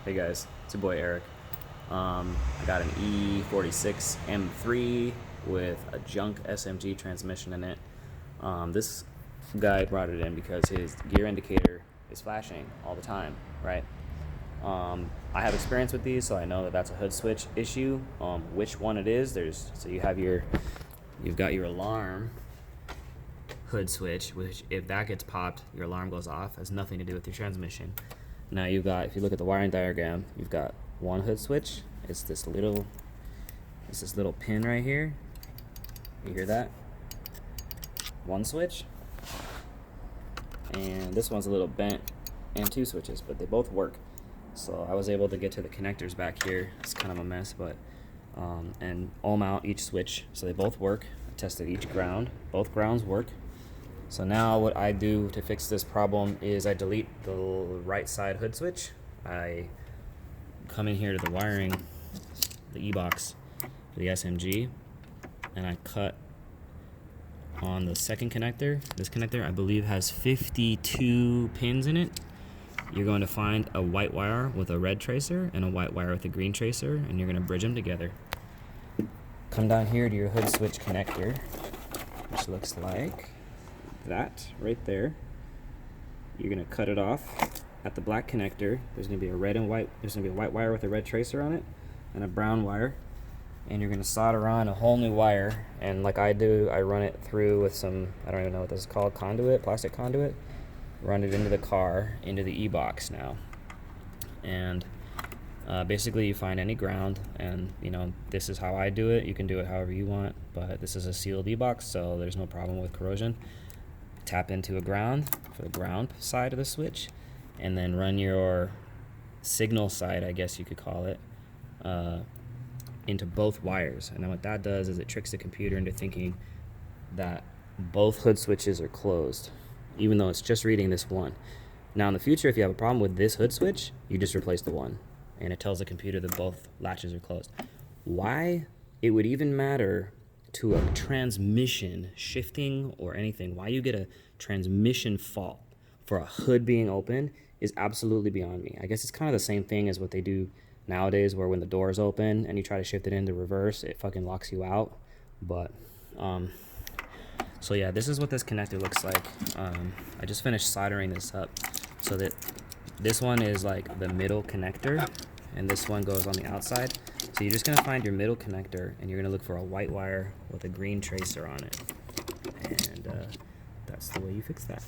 Hey guys, it's your boy Eric. I got an E46 M3 with a junk SMG transmission in it. This guy brought it in because his gear indicator is flashing all the time, right? I have experience with these, so I know that that's a hood switch issue. Which one it is, you've got your alarm hood switch, which if that gets popped, your alarm goes off. Has nothing to do with your transmission. Now you've got, if you look at the wiring diagram, you've got one hood switch. It's this little pin right here. You hear that? One switch. And this one's a little bent, and two switches, but they both work. So I was able to get to the connectors back here. It's kind of a mess, but and ohm out each switch, so they both work. I tested each ground. Both grounds work. So now what I do to fix this problem is I delete the right side hood switch. I come in here to the wiring, the E-box, the SMG, and I cut on the second connector. This connector, I believe, has 52 pins in it. You're going to find a white wire with a red tracer and a white wire with a green tracer, and you're going to bridge them together. Come down here to your hood switch connector, which looks like that right there. You're going to cut it off at the black connector. There's going to be a red and white. There's going to be a white wire with a red tracer on it and a brown wire, and you're going to solder on a whole new wire. And like I do, I run it through with some, I don't even know what this is called, conduit, plastic conduit. Run it into the car, into the E-box now. And basically you find any ground, and you know, this is how I do it. You can do it however you want, but this is a sealed E-box, so there's no problem with corrosion. Tap into a ground for the ground side of the switch, and then run your signal side, I guess you could call it, into both wires. And then what that does is it tricks the computer into thinking that both hood switches are closed, even though it's just reading this one. Now in the future, if you have a problem with this hood switch, you just replace the one, and it tells the computer that both latches are closed. Why it would even matter to a transmission shifting or anything, why you get a transmission fault for a hood being open is absolutely beyond me. I guess it's kind of the same thing as what they do nowadays, where when the door is open and you try to shift it into reverse, it fucking locks you out. But so yeah, this is what this connector looks like. I just finished soldering this up so that this one is like the middle connector and this one goes on the outside. So you're just gonna find your middle connector and you're gonna look for a white wire with a green tracer on it. And that's the way you fix that.